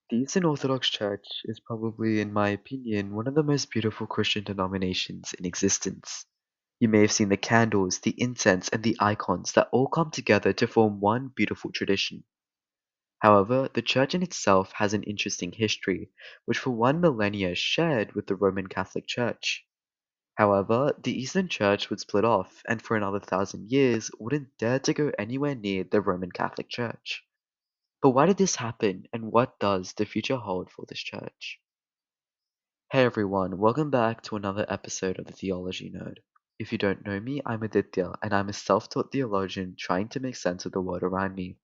The Eastern Orthodox Church is probably, in my opinion, one of the most beautiful Christian denominations in existence. You may have seen the candles, the incense, and the icons that all come together to form one beautiful tradition. However, the church in itself has an interesting history, which for one millennia shared with the Roman Catholic Church. However, the Eastern Church would split off, and for another 1,000 years wouldn't dare to go anywhere near the Roman Catholic Church. But why did this happen, and what does the future hold for this church? Hey everyone, welcome back to another episode of the Theology Nerd. If you don't know me, I'm Aditya, and I'm a self-taught theologian trying to make sense of the world around me.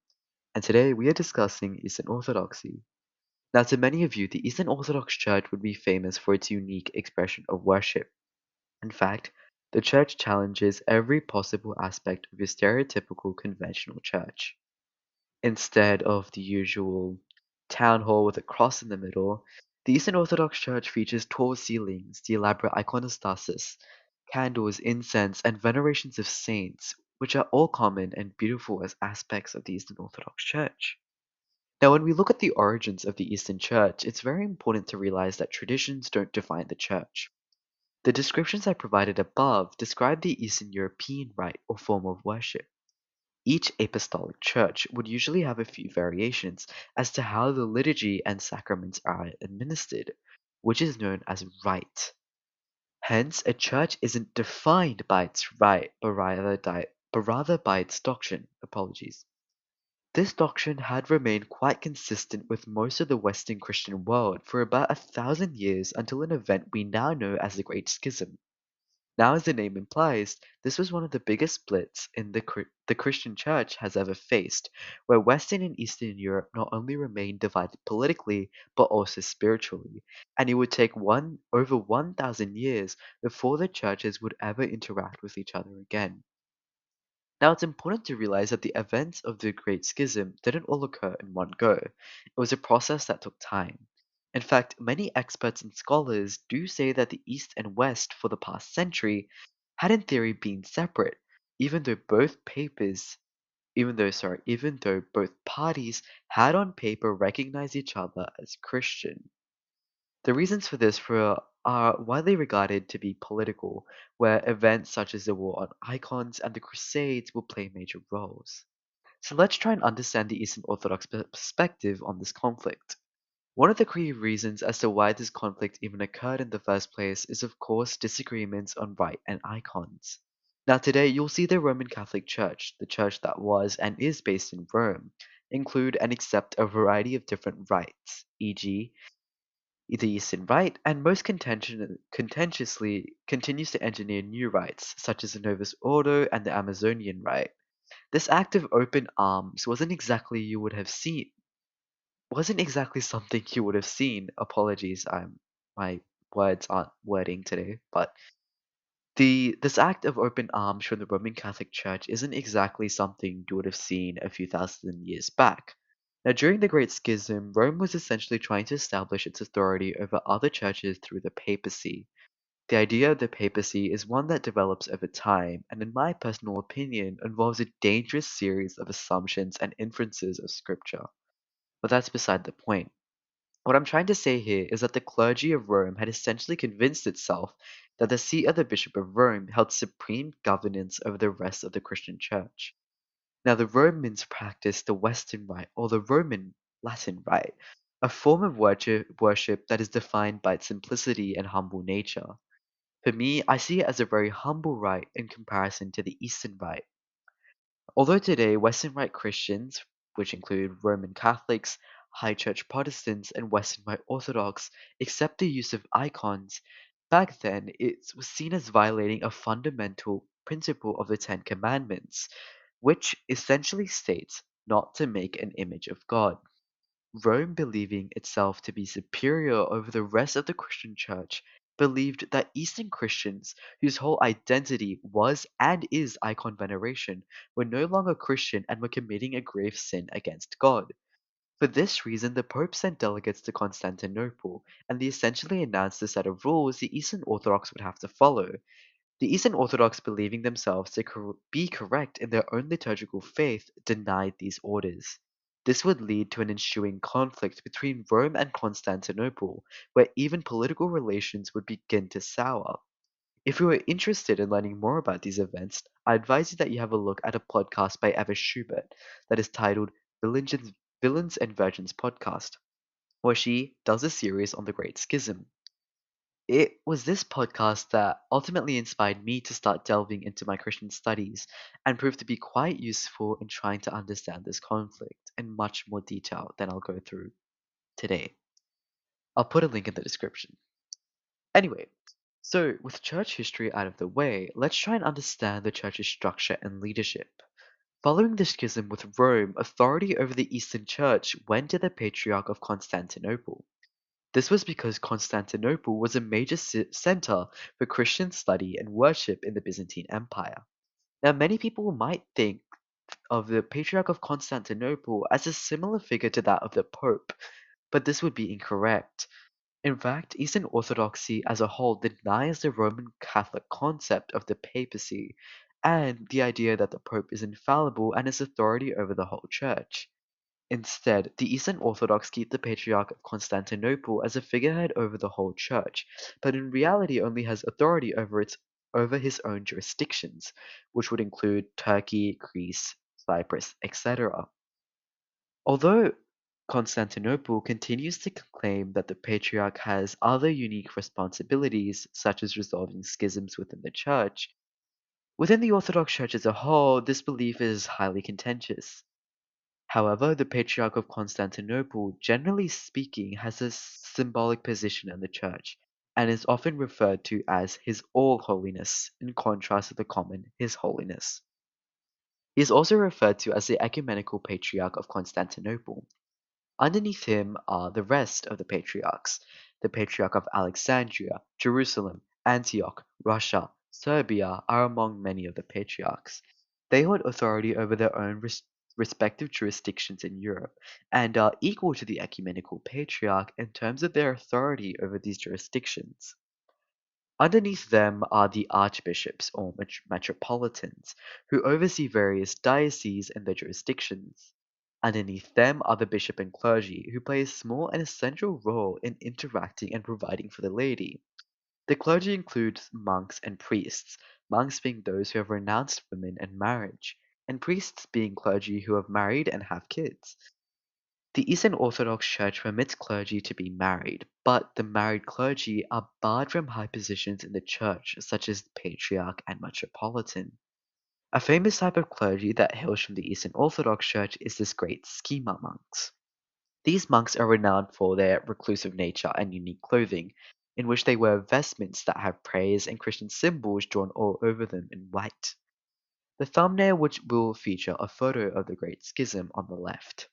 And today we are discussing Eastern Orthodoxy. Now, to many of you, the Eastern Orthodox Church would be famous for its unique expression of worship. In fact, the church challenges every possible aspect of your stereotypical conventional church. Instead of the usual town hall with a cross in the middle, the Eastern Orthodox Church features tall ceilings, the elaborate iconostasis, candles, incense, and venerations of saints, which are all common and beautiful as aspects of the Eastern Orthodox Church. Now, when we look at the origins of the Eastern Church, it's very important to realize that traditions don't define the Church. The descriptions I provided above describe the Eastern European rite or form of worship. Each apostolic church would usually have a few variations as to how the liturgy and sacraments are administered, which is known as rite. Hence, a church isn't defined by its rite, but rather by its doctrine. Apologies. This doctrine had remained quite consistent with most of the Western Christian world for about 1,000 years until an event we now know as the Great Schism. Now, as the name implies, this was one of the biggest splits in the Christian Church has ever faced, where Western and Eastern Europe not only remained divided politically, but also spiritually, and it would take over 1,000 years before the churches would ever interact with each other again. Now, it's important to realize that the events of the Great Schism didn't all occur in one go. It was a process that took time. In fact, many experts and scholars do say that the East and West for the past century had in theory been separate, even though even though both parties had on paper recognized each other as Christian. The reasons for this are widely regarded to be political, where events such as the war on icons and the Crusades will play major roles. So let's try and understand the Eastern Orthodox perspective on this conflict. One of the key reasons as to why this conflict even occurred in the first place is, of course, disagreements on rite and icons. Now, today you'll see the Roman Catholic Church, the church that was and is based in Rome, include and accept a variety of different rites, e.g., the Eastern Rite, and most contentiously continues to engineer new rites, such as the Novus Ordo and the Amazonian Rite. This act of open arms wasn't exactly something you would have seen. Apologies, my words aren't wording today, but this act of open arms from the Roman Catholic Church isn't exactly something you would have seen a few thousand years back. Now, during the Great Schism, Rome was essentially trying to establish its authority over other churches through the papacy. The idea of the papacy is one that develops over time, and in my personal opinion, involves a dangerous series of assumptions and inferences of scripture. But that's beside the point. What I'm trying to say here is that the clergy of Rome had essentially convinced itself that the see of the Bishop of Rome held supreme governance over the rest of the Christian Church. Now, the Romans practiced the Western Rite, or the Roman Latin Rite, a form of worship that is defined by its simplicity and humble nature. For me, I see it as a very humble rite in comparison to the Eastern Rite. Although today Western Rite Christians, which include Roman Catholics, High Church Protestants, and Western Rite Orthodox, accept the use of icons, back then it was seen as violating a fundamental principle of the Ten Commandments, which essentially states not to make an image of God. Rome, believing itself to be superior over the rest of the Christian Church, believed that Eastern Christians, whose whole identity was and is icon veneration, were no longer Christian and were committing a grave sin against God. For this reason, the Pope sent delegates to Constantinople, and they essentially announced a set of rules the Eastern Orthodox would have to follow. The Eastern Orthodox, believing themselves to be correct in their own liturgical faith, denied these orders. This would lead to an ensuing conflict between Rome and Constantinople, where even political relations would begin to sour. If you are interested in learning more about these events, I advise you that you have a look at a podcast by Eva Schubert that is titled Villains and Virgins Podcast, where she does a series on the Great Schism. It was this podcast that ultimately inspired me to start delving into my Christian studies and proved to be quite useful in trying to understand this conflict in much more detail than I'll go through today. I'll put a link in the description. Anyway, so with church history out of the way, let's try and understand the church's structure and leadership. Following the schism with Rome, authority over the Eastern Church went to the Patriarch of Constantinople. This was because Constantinople was a major center for Christian study and worship in the Byzantine Empire. Now, many people might think of the Patriarch of Constantinople as a similar figure to that of the Pope, but this would be incorrect. In fact, Eastern Orthodoxy as a whole denies the Roman Catholic concept of the papacy and the idea that the Pope is infallible and has authority over the whole church. Instead, the Eastern Orthodox keep the Patriarch of Constantinople as a figurehead over the whole church, but in reality only has authority over his own jurisdictions, which would include Turkey, Greece, Cyprus, etc. Although Constantinople continues to claim that the Patriarch has other unique responsibilities, such as resolving schisms within the church, within the Orthodox Church as a whole, this belief is highly contentious. However, the Patriarch of Constantinople, generally speaking, has a symbolic position in the Church, and is often referred to as His All Holiness, in contrast to the common His Holiness. He is also referred to as the Ecumenical Patriarch of Constantinople. Underneath him are the rest of the patriarchs. The Patriarch of Alexandria, Jerusalem, Antioch, Russia, Serbia are among many of the patriarchs. They hold authority over their own respective jurisdictions in Europe and are equal to the Ecumenical Patriarch in terms of their authority over these jurisdictions. Underneath them are the archbishops or metropolitans, who oversee various dioceses and their jurisdictions. Underneath them are the bishop and clergy, who play a small and essential role in interacting and providing for the laity. The clergy includes monks and priests, monks being those who have renounced women and marriage, and priests being clergy who have married and have kids. The Eastern Orthodox Church permits clergy to be married, but the married clergy are barred from high positions in the church, such as patriarch and metropolitan. A famous type of clergy that hails from the Eastern Orthodox Church is the great schema monks. These monks are renowned for their reclusive nature and unique clothing, in which they wear vestments that have prayers and Christian symbols drawn all over them in white. The thumbnail which will feature a photo of the Great Schism on the left.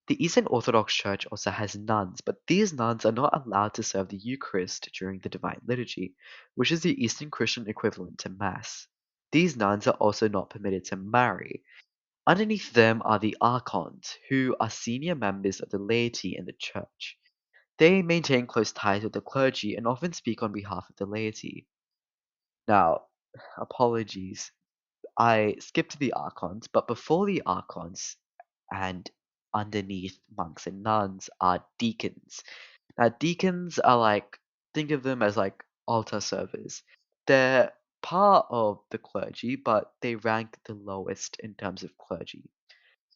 The Eastern Orthodox Church also has nuns, but these nuns are not allowed to serve the Eucharist during the Divine Liturgy, which is the Eastern Christian equivalent to Mass. These nuns are also not permitted to marry. Underneath them are the archons, who are senior members of the laity in the church. They maintain close ties with the clergy and often speak on behalf of the laity. Now, apologies, I skipped the archons, but before the archons and underneath monks and nuns are deacons. Now, deacons are think of them as altar servers. They're part of the clergy, but they rank the lowest in terms of clergy.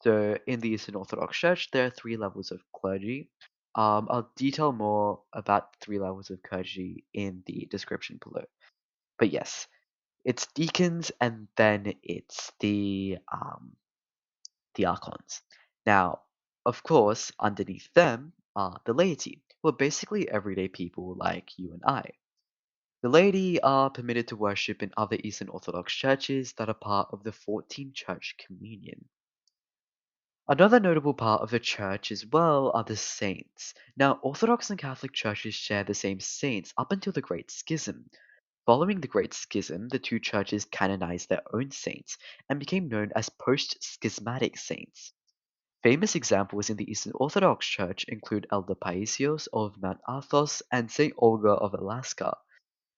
So, in the Eastern Orthodox Church, there are three levels of clergy. I'll detail more about the three levels of clergy in the description below. But yes, it's deacons and then it's the archons. Now, of course, underneath them are the laity, who are basically everyday people like you and I. The laity are permitted to worship in other Eastern Orthodox churches that are part of the 14 Church Communion. Another notable part of the church as well are the saints. Now, Orthodox and Catholic churches share the same saints up until the Great Schism. Following the Great Schism, the two churches canonized their own saints and became known as post-schismatic saints. Famous examples in the Eastern Orthodox Church include Elder Paisios of Mount Athos and Saint Olga of Alaska.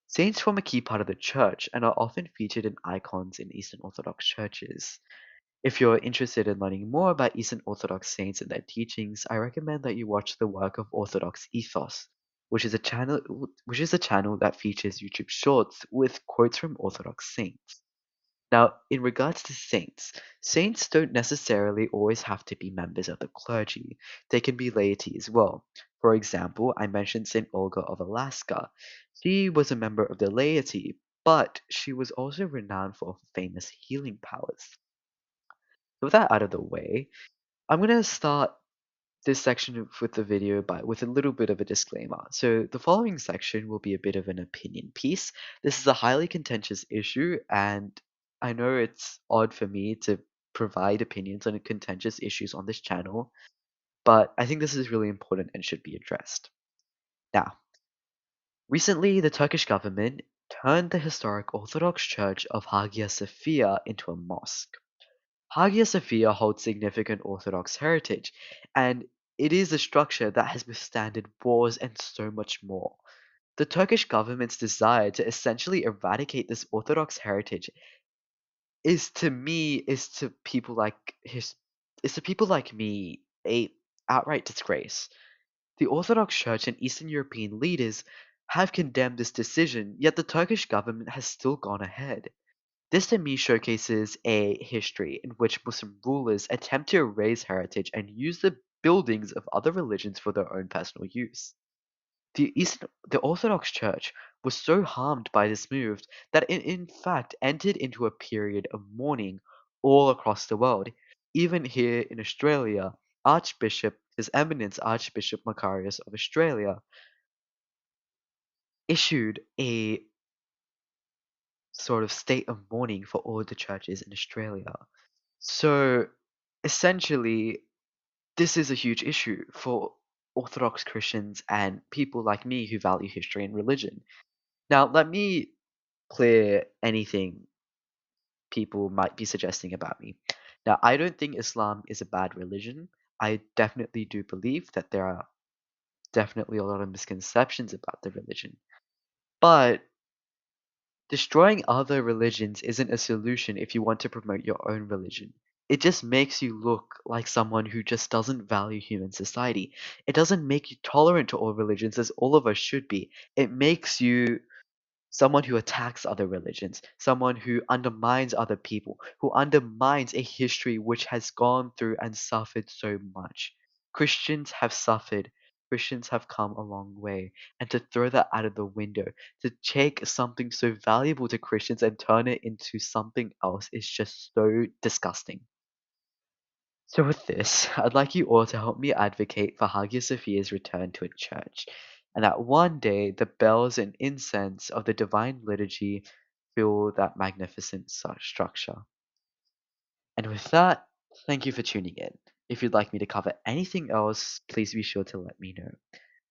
Saints form a key part of the church and are often featured in icons in Eastern Orthodox churches. If you're interested in learning more about Eastern Orthodox saints and their teachings, I recommend that you watch the work of Orthodox Ethos, which is a channel that features YouTube shorts with quotes from Orthodox saints. Now, in regards to saints, saints don't necessarily always have to be members of the clergy. They can be laity as well. For example, I mentioned Saint Olga of Alaska. She was a member of the laity, but she was also renowned for famous healing powers. With that out of the way, I'm going to start this section with the video with a little bit of a disclaimer. So the following section will be a bit of an opinion piece. This is a highly contentious issue, and I know it's odd for me to provide opinions on contentious issues on this channel, but I think this is really important and should be addressed. Now, recently the Turkish government turned the historic Orthodox Church of Hagia Sophia into a mosque. Hagia Sophia holds significant Orthodox heritage, and it is a structure that has withstanded wars and so much more. The Turkish government's desire to essentially eradicate this Orthodox heritage is to people like me a outright disgrace. The Orthodox Church and Eastern European leaders have condemned this decision, yet the Turkish government has still gone ahead. This to me showcases a history in which Muslim rulers attempt to erase heritage and use the buildings of other religions for their own personal use. The Orthodox Church was so harmed by this move that it in fact entered into a period of mourning all across the world. Even here in Australia, His Eminence Archbishop Macarius of Australia issued a sort of state of mourning for all the churches in Australia. So essentially, this is a huge issue for Orthodox Christians and people like me who value history and religion. Now, let me clear anything people might be suggesting about me. Now, I don't think Islam is a bad religion. I definitely do believe that there are definitely a lot of misconceptions about the religion. But destroying other religions isn't a solution if you want to promote your own religion. It just makes you look like someone who just doesn't value human society. It doesn't make you tolerant to all religions as all of us should be. It makes you someone who attacks other religions, someone who undermines other people, who undermines a history which has gone through and suffered so much. Christians have suffered. Christians have come a long way. And to throw that out of the window, to take something so valuable to Christians and turn it into something else is just so disgusting. So with this, I'd like you all to help me advocate for Hagia Sophia's return to a church, and that one day the bells and incense of the Divine Liturgy fill that magnificent structure. And with that, thank you for tuning in. If you'd like me to cover anything else, please be sure to let me know.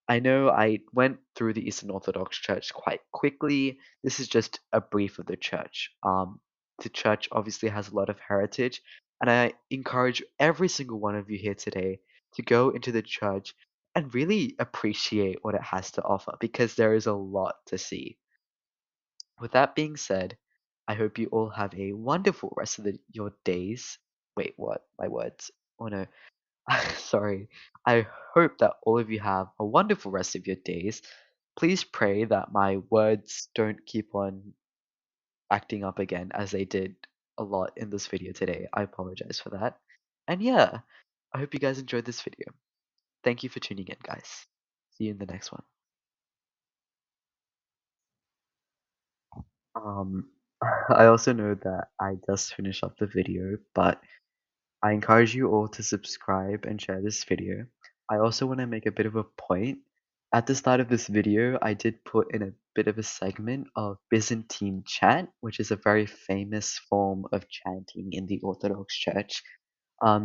I know I went through the Eastern Orthodox Church quite quickly. This is just a brief of the church. The church obviously has a lot of heritage, and I encourage every single one of you here today to go into the church and really appreciate what it has to offer because there is a lot to see. With that being said, I hope you all have a wonderful rest of your days. Wait, what? My words. Oh no. Sorry. I hope that all of you have a wonderful rest of your days. Please pray that my words don't keep on acting up again as they did a lot in this video today. I apologize for that. And yeah, I hope you guys enjoyed this video. Thank you for tuning in, guys. See you in the next one. Um, I also know that I just finished up the video, but I encourage you all to subscribe and share this video. I also want to make a bit of a point. At the start of this video, I did put in a bit of a segment of Byzantine Chant, which is a very famous form of chanting in the Orthodox Church.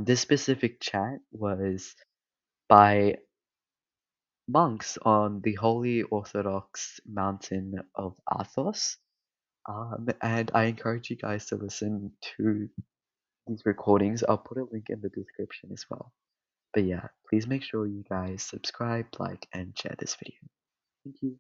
This specific chant was by monks on the holy Orthodox mountain of Athos. And I encourage you guys to listen to these recordings. I'll put a link in the description as well. But yeah, please make sure you guys subscribe, like, and share this video. Thank you.